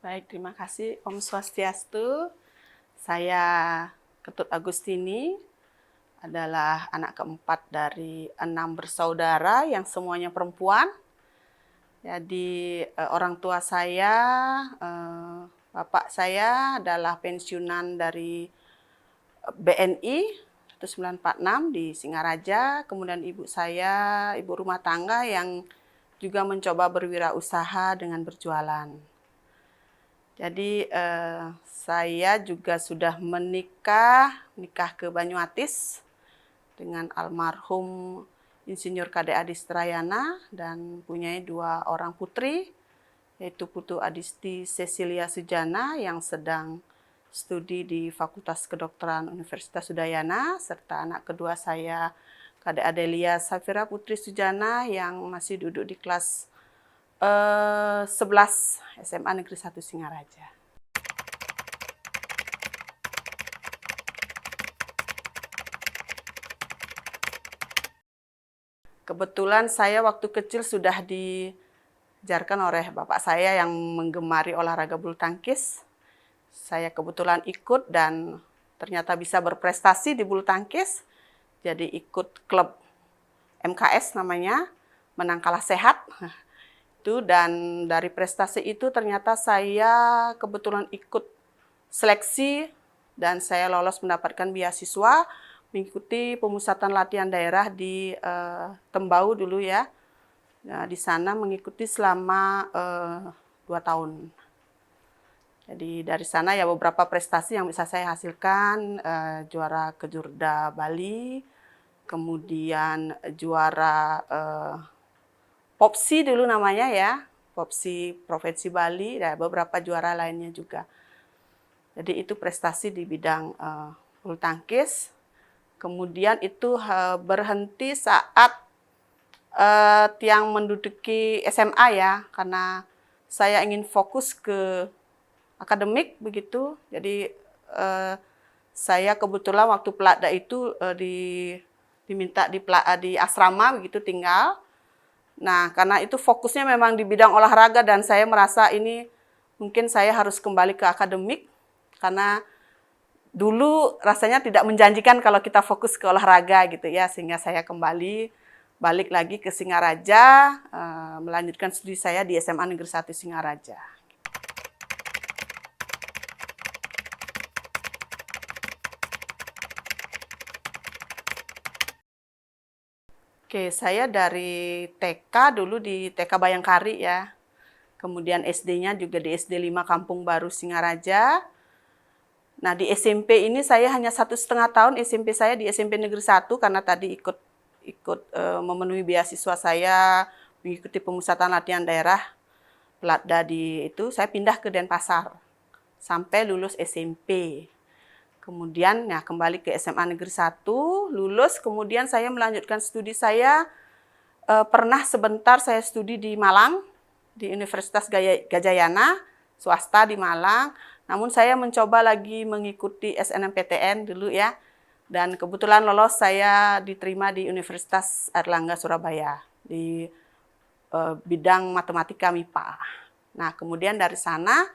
Baik, terima kasih Om Swastiastu. Saya Ketut Agustini, adalah anak keempat dari 6 bersaudara yang semuanya perempuan. Jadi orang tua saya, bapak saya adalah pensiunan dari BNI 1946 di Singaraja, kemudian ibu saya ibu rumah tangga yang juga mencoba berwirausaha dengan berjualan. Jadi saya juga sudah nikah ke Banyuatis dengan almarhum Insinyur KD Adistrayana dan punya 2 orang putri, yaitu Putu Adisti Cecilia Sujana yang sedang studi di Fakultas Kedokteran Universitas Udayana, serta anak kedua saya KD Adelia Safira Putri Sujana yang masih duduk di kelas 11 SMA Negeri 1 Singaraja. Kebetulan saya waktu kecil sudah diajarkan oleh bapak saya yang menggemari olahraga bulu tangkis. Saya kebetulan ikut dan ternyata bisa berprestasi di bulu tangkis. Jadi ikut klub MKS namanya, menang kalah sehat. Dan dari prestasi itu ternyata saya kebetulan ikut seleksi dan saya lolos mendapatkan beasiswa mengikuti pemusatan latihan daerah di Tembau dulu ya. Nah, di sana mengikuti selama 2 tahun. Jadi dari sana ya beberapa prestasi yang bisa saya hasilkan, juara Kejurda Bali, kemudian juara Popsi dulu namanya ya, Popsi Provinsi Bali, dan beberapa juara lainnya juga. Jadi itu prestasi di bidang bulu tangkis. Kemudian itu berhenti saat Tiang menduduki SMA ya, karena saya ingin fokus ke akademik begitu. Jadi saya kebetulan waktu Pelada itu diminta di asrama begitu tinggal. Nah, karena itu fokusnya memang di bidang olahraga dan saya merasa ini mungkin saya harus kembali ke akademik karena dulu rasanya tidak menjanjikan kalau kita fokus ke olahraga gitu ya, sehingga saya kembali balik lagi ke Singaraja, melanjutkan studi saya di SMA Negeri 1 Singaraja. Oke, saya dari TK dulu di TK Bayangkari ya. Kemudian SD-nya juga di SD 5 Kampung Baru Singaraja. Nah, di SMP ini saya hanya 1,5 tahun SMP saya di SMP Negeri 1 karena tadi ikut memenuhi beasiswa saya mengikuti pemusatan latihan daerah Pelada di itu, saya pindah ke Denpasar sampai lulus SMP. Kemudian ya kembali ke SMA Negeri 1, lulus, kemudian saya melanjutkan studi saya. Pernah sebentar saya studi di Malang, di Universitas Gajayana, swasta di Malang. Namun saya mencoba lagi mengikuti SNMPTN dulu ya. Dan kebetulan lolos, saya diterima di Universitas Airlangga Surabaya di bidang matematika MIPA. Nah, kemudian dari sana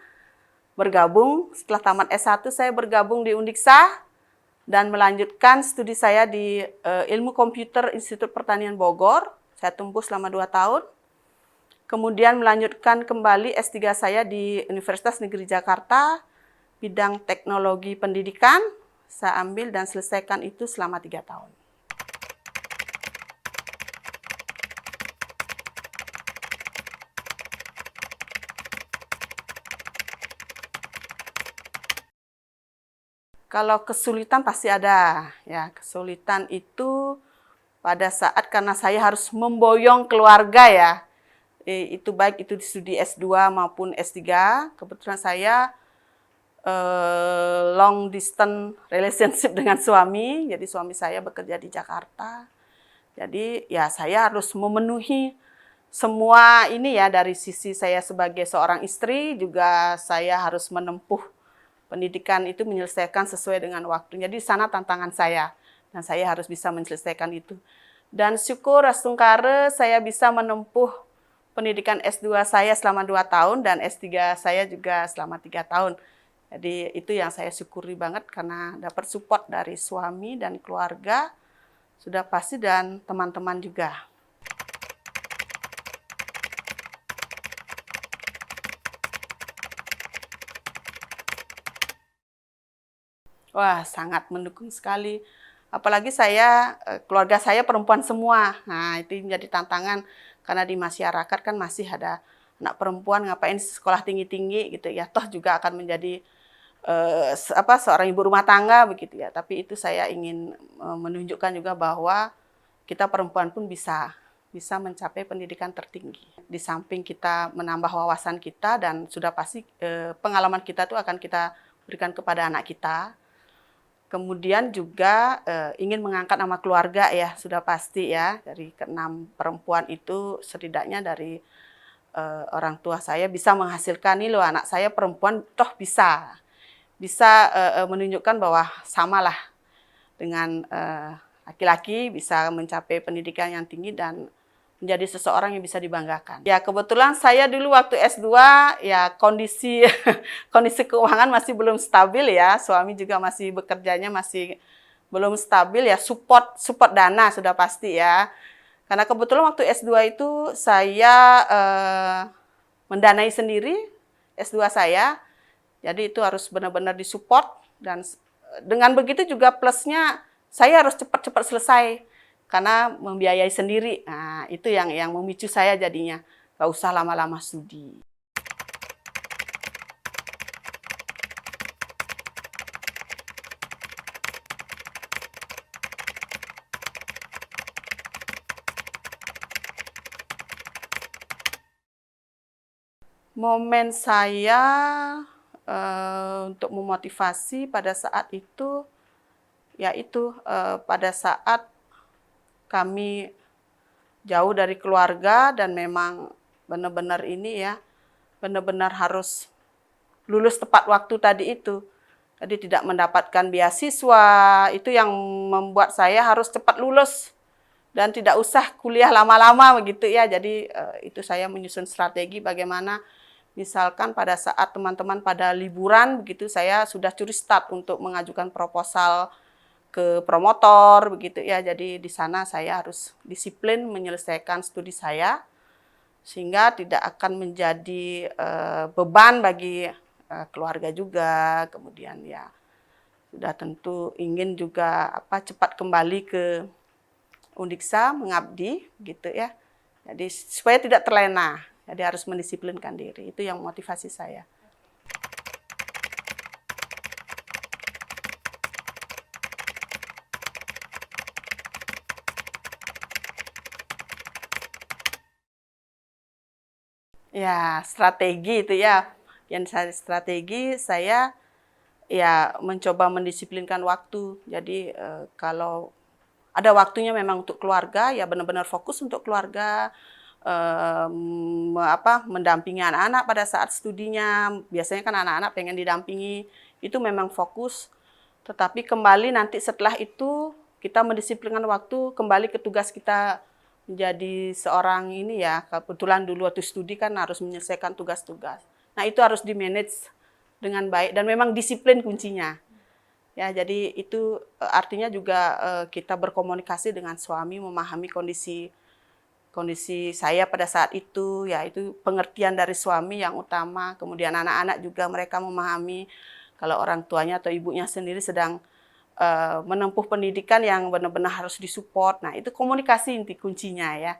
bergabung, setelah tamat S1 saya bergabung di Undiksa dan melanjutkan studi saya di Ilmu Komputer Institut Pertanian Bogor. Saya tempuh selama 2 tahun. Kemudian melanjutkan kembali S3 saya di Universitas Negeri Jakarta, bidang teknologi pendidikan. Saya ambil dan selesaikan itu selama 3 tahun. Kalau kesulitan pasti ada, ya kesulitan itu pada saat karena saya harus memboyong keluarga ya, itu baik itu di studi S2 maupun S3, kebetulan saya long distance relationship dengan suami, jadi suami saya bekerja di Jakarta, jadi ya saya harus memenuhi semua ini ya dari sisi saya sebagai seorang istri, juga saya harus menempuh pendidikan itu menyelesaikan sesuai dengan waktunya. Jadi di sana tantangan saya dan saya harus bisa menyelesaikan itu. Dan syukur Astungkare saya bisa menempuh pendidikan S2 saya selama 2 tahun dan S3 saya juga selama 3 tahun. Jadi itu yang saya syukuri banget karena dapat support dari suami dan keluarga, sudah pasti dan teman-teman juga. Wah, sangat mendukung sekali. Apalagi keluarga saya perempuan semua. Nah, itu menjadi tantangan karena di masyarakat kan masih ada anak perempuan ngapain sekolah tinggi-tinggi gitu ya. Toh juga akan menjadi seorang ibu rumah tangga begitu ya. Tapi itu saya ingin menunjukkan juga bahwa kita perempuan pun bisa mencapai pendidikan tertinggi. Di samping kita menambah wawasan kita dan sudah pasti pengalaman kita itu akan kita berikan kepada anak kita. Kemudian juga ingin mengangkat nama keluarga ya, sudah pasti ya. Dari ke-6 perempuan itu setidaknya dari orang tua saya bisa menghasilkan nih loh anak saya perempuan toh bisa menunjukkan bahwa samalah dengan laki-laki, bisa mencapai pendidikan yang tinggi dan menjadi seseorang yang bisa dibanggakan. Ya kebetulan saya dulu waktu S2 ya kondisi kondisi keuangan masih belum stabil ya, suami juga masih bekerjanya masih belum stabil ya, support dana sudah pasti ya. Karena kebetulan waktu S2 itu saya mendanai sendiri S2 saya. Jadi itu harus benar-benar disupport dan dengan begitu juga plusnya saya harus cepat-cepat selesai karena membiayai sendiri. Nah, itu yang memicu saya jadinya. Nggak usah lama-lama studi. Momen saya untuk memotivasi pada saat itu, yaitu pada saat kami jauh dari keluarga dan memang benar-benar ini ya, benar-benar harus lulus tepat waktu tadi itu. Jadi tidak mendapatkan beasiswa, itu yang membuat saya harus cepat lulus dan tidak usah kuliah lama-lama begitu ya. Jadi itu saya menyusun strategi bagaimana misalkan pada saat teman-teman pada liburan begitu saya sudah curi start untuk mengajukan proposal ke promotor begitu ya. Jadi di sana saya harus disiplin menyelesaikan studi saya sehingga tidak akan menjadi beban bagi keluarga juga. Kemudian ya sudah tentu ingin juga cepat kembali ke Undiksa mengabdi gitu ya. Jadi supaya tidak terlena. Jadi harus mendisiplinkan diri. Itu yang motivasi saya. Ya, strategi itu ya. Strategi saya ya mencoba mendisiplinkan waktu. Jadi kalau ada waktunya memang untuk keluarga, ya benar-benar fokus untuk keluarga, mendampingi anak-anak pada saat studinya. Biasanya kan anak-anak pengen didampingi, itu memang fokus. Tetapi kembali nanti setelah itu kita mendisiplinkan waktu, kembali ke tugas kita menjadi seorang ini ya. Kebetulan dulu waktu studi kan harus menyelesaikan tugas-tugas. Nah itu harus di-manage dengan baik dan memang disiplin kuncinya. Ya, jadi itu artinya juga kita berkomunikasi dengan suami, memahami kondisi saya pada saat itu, ya itu pengertian dari suami yang utama. Kemudian anak-anak juga mereka memahami kalau orang tuanya atau ibunya sendiri sedang menempuh pendidikan yang benar-benar harus disupport. Nah, itu komunikasi inti kuncinya ya.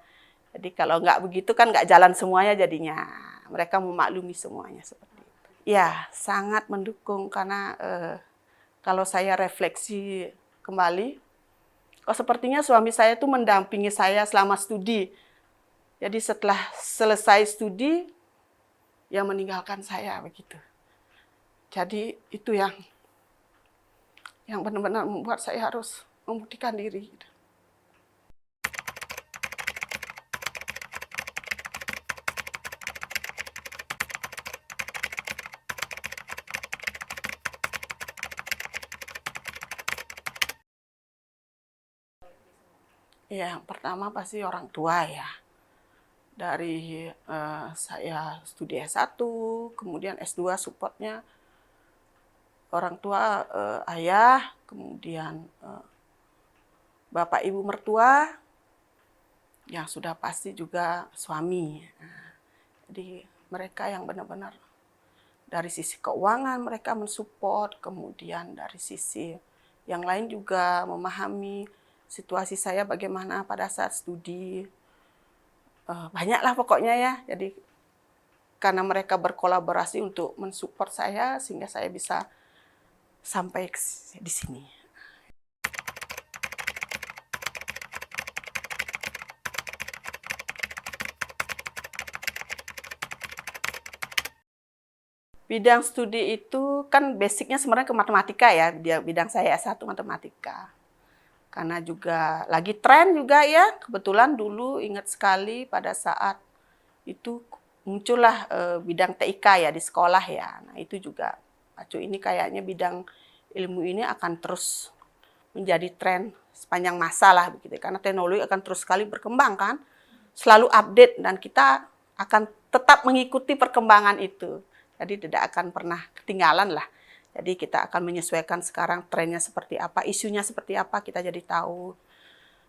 Jadi kalau nggak begitu kan nggak jalan semuanya jadinya. Mereka memaklumi semuanya seperti itu. Ya, sangat mendukung karena kalau saya refleksi kembali, sepertinya suami saya itu mendampingi saya selama studi. Jadi setelah selesai studi, ya meninggalkan saya begitu. Jadi itu yang benar-benar membuat saya harus membuktikan diri. Ya, yang pertama pasti orang tua ya. Dari saya studi S1, kemudian S2 supportnya orang tua, ayah, kemudian bapak ibu mertua, yang sudah pasti juga suami. Jadi mereka yang benar-benar dari sisi keuangan mereka mensupport, kemudian dari sisi yang lain juga memahami situasi saya bagaimana pada saat studi. Banyaklah pokoknya ya. Jadi karena mereka berkolaborasi untuk mensupport saya sehingga saya bisa sampai di sini. Bidang studi itu kan basicnya sebenarnya ke matematika ya, bidang saya S1 matematika. Karena juga lagi tren juga ya, kebetulan dulu ingat sekali pada saat itu muncullah bidang TIK ya di sekolah ya. Nah itu juga, Acu ini kayaknya bidang ilmu ini akan terus menjadi tren sepanjang masa lah begitu. Karena teknologi akan terus sekali berkembang kan, selalu update dan kita akan tetap mengikuti perkembangan itu. Jadi tidak akan pernah ketinggalan lah. Jadi kita akan menyesuaikan sekarang trennya seperti apa, isunya seperti apa, kita jadi tahu.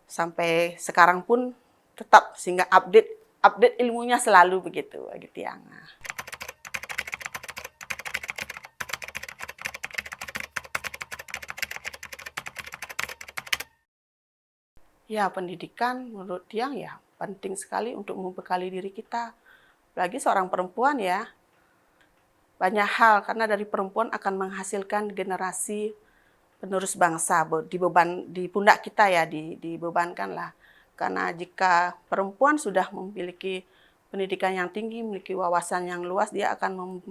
Sampai sekarang pun tetap sehingga update ilmunya selalu begitu, gitu ya. Ya, pendidikan menurut Tiang ya penting sekali untuk membekali diri kita. Apalagi seorang perempuan ya. Banyak hal karena dari perempuan akan menghasilkan generasi penerus bangsa, di pundak kita ya, dibebankan lah. Karena jika perempuan sudah memiliki pendidikan yang tinggi, memiliki wawasan yang luas, dia akan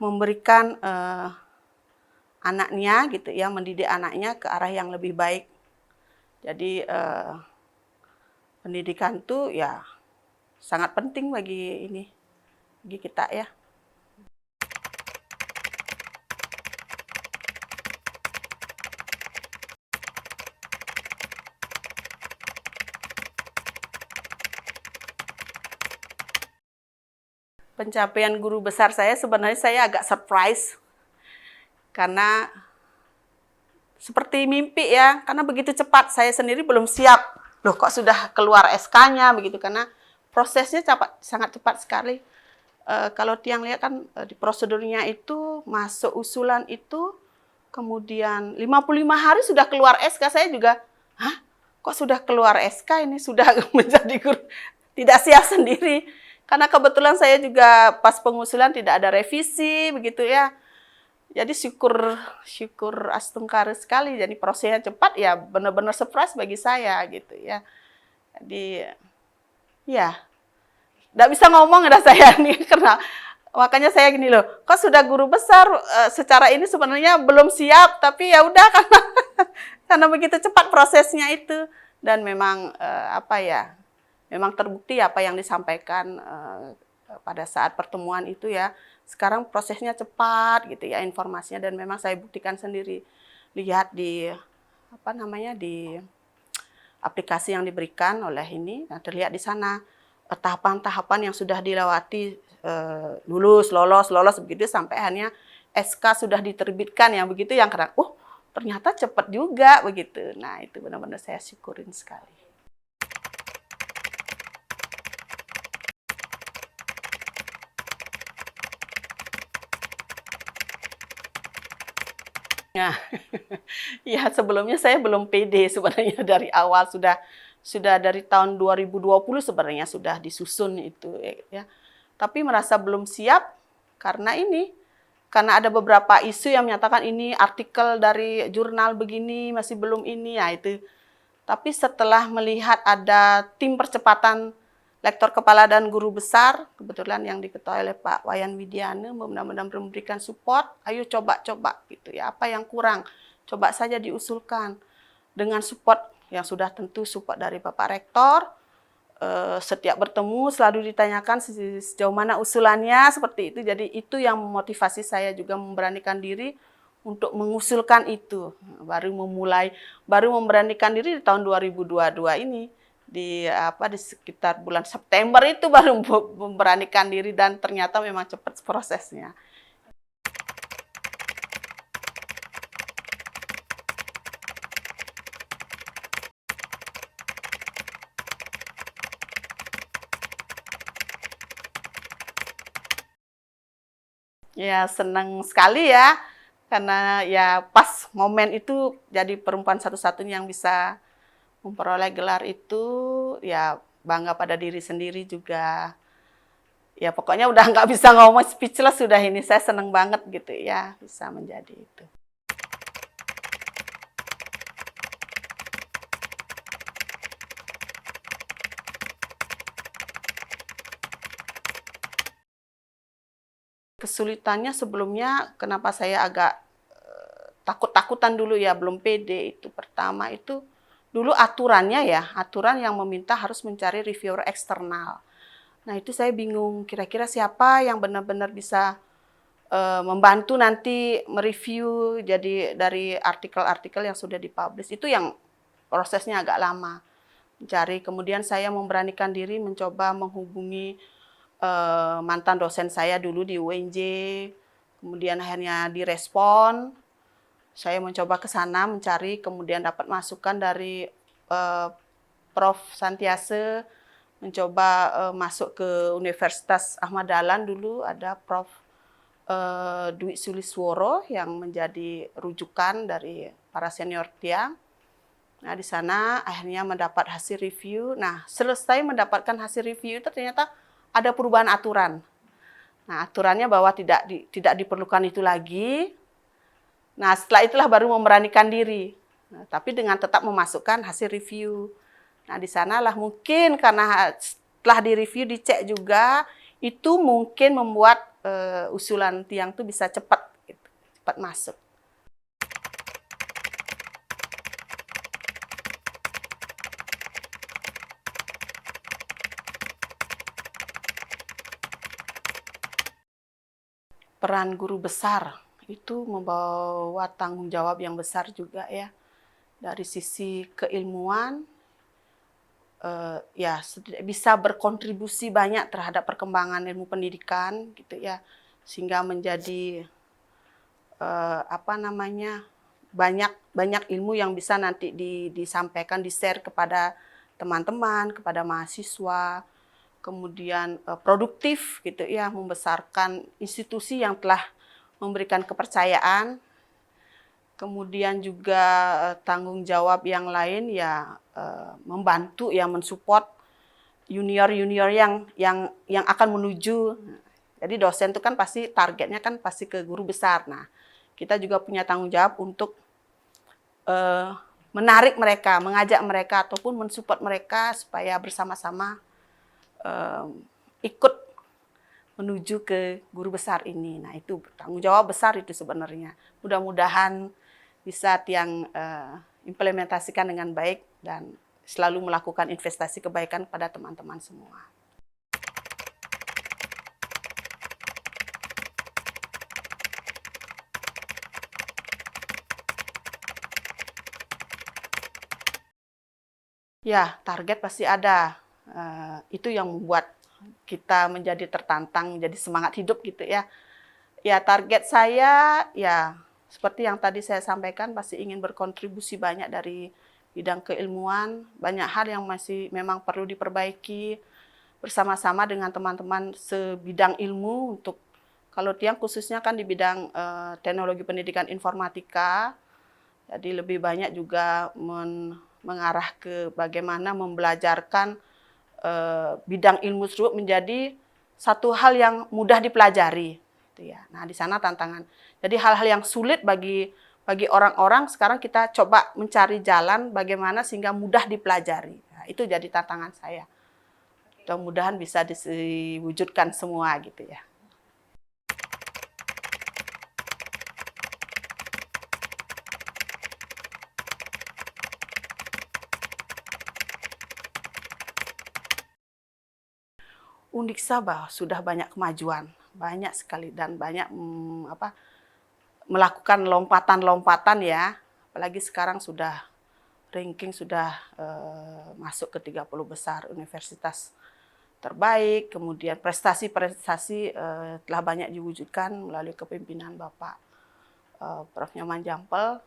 memberikan anaknya gitu ya, mendidik anaknya ke arah yang lebih baik. Jadi pendidikan itu ya sangat penting bagi kita ya. Pencapaian guru besar saya sebenarnya saya agak surprise karena seperti mimpi ya, karena begitu cepat saya sendiri belum siap. Loh kok sudah keluar SK-nya begitu, karena prosesnya sangat cepat sekali. Kalau Tiang lihat kan di prosedurnya itu masuk usulan itu kemudian 55 hari sudah keluar SK, saya juga, hah? Kok sudah keluar SK ini sudah menjadi guru? Tidak siap sendiri. Karena kebetulan saya juga pas pengusulan tidak ada revisi begitu ya. Jadi syukur astungkara sekali. Jadi prosesnya cepat ya, benar-benar surprise bagi saya gitu ya. Jadi ya nggak bisa ngomong ada saya nih karena makanya saya gini loh. Kok sudah guru besar secara ini sebenarnya belum siap, tapi ya udah karena begitu cepat prosesnya itu dan memang apa ya? Memang terbukti apa yang disampaikan pada saat pertemuan itu ya. Sekarang prosesnya cepat gitu ya informasinya dan memang saya buktikan sendiri. Lihat di di aplikasi yang diberikan oleh ini, nah, terlihat di sana tahapan-tahapan yang sudah dilewati lolos begitu sampai akhirnya SK sudah diterbitkan yang begitu yang keren. Ternyata cepat juga begitu. Nah, itu benar-benar saya syukurin sekali. Nah, ya sebelumnya saya belum pede sebenarnya dari awal sudah dari tahun 2020 sebenarnya sudah disusun itu ya. Tapi merasa belum siap karena ada beberapa isu yang menyatakan ini artikel dari jurnal begini masih belum ini ya itu. Tapi setelah melihat ada tim percepatan lektor kepala dan guru besar, kebetulan yang diketuai oleh Pak Wayan Widiana, benar-benar memberikan support, ayo coba-coba gitu ya, apa yang kurang, coba saja diusulkan. Dengan support yang sudah tentu support dari Bapak Rektor, setiap bertemu selalu ditanyakan sejauh mana usulannya, seperti itu. Jadi itu yang memotivasi saya juga memberanikan diri untuk mengusulkan itu. Baru memberanikan diri di tahun 2022 ini. di sekitar bulan September itu baru memberanikan diri dan ternyata memang cepat prosesnya. Ya senang sekali ya, karena ya pas momen itu jadi perempuan satu-satunya yang bisa memperoleh gelar itu, ya bangga pada diri sendiri juga. Ya pokoknya udah nggak bisa ngomong, speechless sudah ini, saya seneng banget gitu ya bisa menjadi itu. Kesulitannya sebelumnya kenapa saya agak takut-takutan dulu ya, belum pede itu. Pertama itu dulu aturannya ya, aturan yang meminta harus mencari reviewer eksternal. Nah itu saya bingung, kira-kira siapa yang benar-benar bisa membantu nanti mereview jadi dari artikel-artikel yang sudah dipublish. Itu yang prosesnya agak lama mencari. Kemudian saya memberanikan diri mencoba menghubungi mantan dosen saya dulu di UNJ, kemudian akhirnya direspon. Saya mencoba ke sana mencari, kemudian dapat masukan dari Prof. Santiase, mencoba masuk ke Universitas Ahmad Dahlan dulu, ada Prof. Dwi Sulisworo yang menjadi rujukan dari para senior tiang. Nah, di sana akhirnya mendapat hasil review. Nah, selesai mendapatkan hasil review itu ternyata ada perubahan aturan. Nah, aturannya bahwa tidak diperlukan itu lagi. Nah, setelah itulah baru memberanikan diri. Nah, tapi dengan tetap memasukkan hasil review. Nah, di sanalah mungkin karena setelah direview, dicek juga, itu mungkin membuat usulan tiang itu bisa cepat, gitu, cepat masuk. Peran guru besar itu membawa tanggung jawab yang besar juga ya. Dari sisi keilmuan, ya bisa berkontribusi banyak terhadap perkembangan ilmu pendidikan gitu ya, sehingga menjadi banyak ilmu yang bisa nanti disampaikan, di-share kepada teman-teman, kepada mahasiswa, kemudian produktif gitu ya, membesarkan institusi yang telah memberikan kepercayaan. Kemudian juga tanggung jawab yang lain ya membantu ya, mensupport junior-junior yang akan menuju. Jadi dosen itu kan pasti targetnya kan pasti ke guru besar. Nah, kita juga punya tanggung jawab untuk menarik mereka, mengajak mereka ataupun mensupport mereka supaya bersama-sama ikut menuju ke guru besar ini. Nah, itu tanggung jawab besar itu sebenarnya. Mudah-mudahan bisa tiang implementasikan dengan baik dan selalu melakukan investasi kebaikan pada teman-teman semua. Ya, target pasti ada. Itu yang membuat kita menjadi tertantang, menjadi semangat hidup gitu ya. Ya, target saya ya seperti yang tadi saya sampaikan, pasti ingin berkontribusi banyak dari bidang keilmuan, banyak hal yang masih memang perlu diperbaiki bersama-sama dengan teman-teman sebidang ilmu untuk kalau tiang khususnya kan di bidang teknologi pendidikan informatika, jadi lebih banyak juga mengarah ke bagaimana membelajarkan bidang ilmu tersebut menjadi satu hal yang mudah dipelajari. Ya. Nah, di sana tantangan. Jadi hal-hal yang sulit bagi orang-orang sekarang kita coba mencari jalan bagaimana sehingga mudah dipelajari. Nah, itu jadi tantangan saya. Mudah-mudahan bisa diwujudkan semua gitu ya. Undiksa sudah banyak kemajuan, banyak sekali dan banyak melakukan lompatan-lompatan ya. Apalagi sekarang sudah ranking sudah masuk ke 30 besar universitas terbaik, kemudian prestasi-prestasi telah banyak diwujudkan melalui kepemimpinan Bapak Prof. Nyoman Jampel.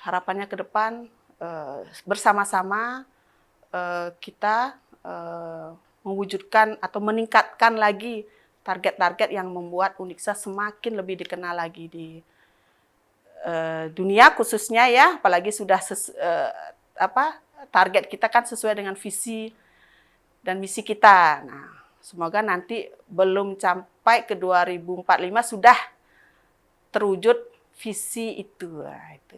Harapannya ke depan bersama-sama kita mewujudkan atau meningkatkan lagi target-target yang membuat Uniksa semakin lebih dikenal lagi di dunia khususnya ya, apalagi sudah target kita kan sesuai dengan visi dan misi kita. Nah, semoga nanti belum sampai ke 2045 sudah terwujud visi itu. Nah, itu.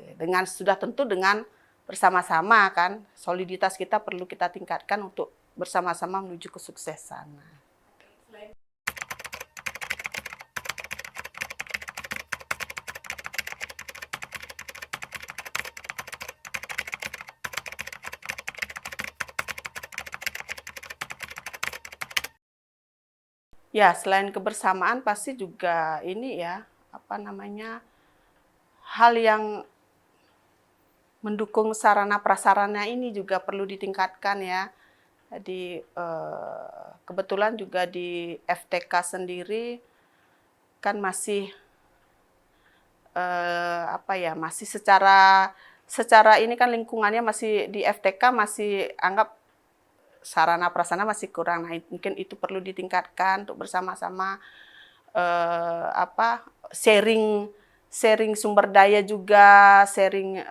Sudah tentu dengan bersama-sama kan, soliditas kita perlu kita tingkatkan untuk bersama-sama menuju kesuksesan. Nah. Ya, selain kebersamaan pasti juga ini ya, hal yang mendukung sarana prasarana ini juga perlu ditingkatkan ya. Jadi kebetulan juga di FTK sendiri kan masih masih secara ini kan lingkungannya masih di FTK masih anggap sarana prasarana masih kurang. Nah, mungkin itu perlu ditingkatkan untuk bersama-sama sharing sumber daya juga, sharing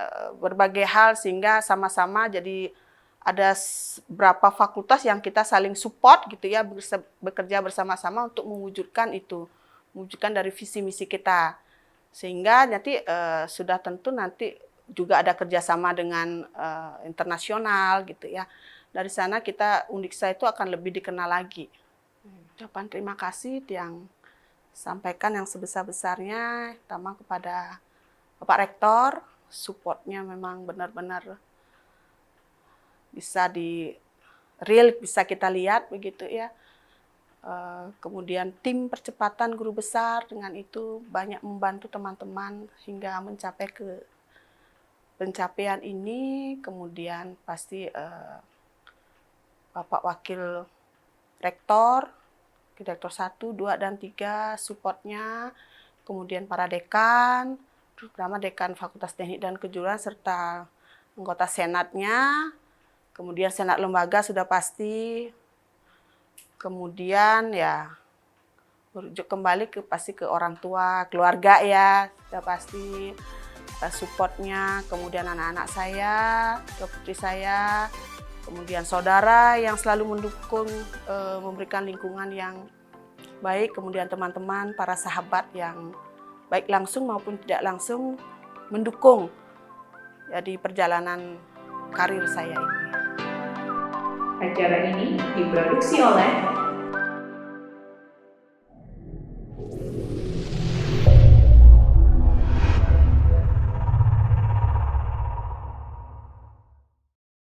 berbagai hal sehingga sama-sama jadi ada beberapa fakultas yang kita saling support gitu ya, bekerja bersama-sama untuk mewujudkan dari visi misi kita. Sehingga nanti sudah tentu nanti juga ada kerjasama dengan internasional gitu ya. Dari sana Uniksa itu akan lebih dikenal lagi. Ucapan terima kasih yang sampaikan yang sebesar-besarnya, terutama kepada Bapak Rektor, support-nya memang benar-benar bisa bisa kita lihat begitu ya. Kemudian tim percepatan guru besar dengan itu banyak membantu teman-teman hingga mencapai ke pencapaian ini. Kemudian pasti Bapak Wakil Rektor, Direktur 1, 2, dan 3 support-nya, kemudian para dekan, terutama Dekan Fakultas Teknik dan Kejuruan serta anggota Senatnya, kemudian Senat Lembaga sudah pasti, kemudian ya merujuk kembali pasti ke orang tua, keluarga ya, sudah pasti support-nya, kemudian anak-anak saya, putri saya, kemudian saudara yang selalu mendukung, memberikan lingkungan yang baik, kemudian teman-teman, para sahabat yang baik langsung maupun tidak langsung mendukung ya, di perjalanan karir saya ini. Acara ini diproduksi oleh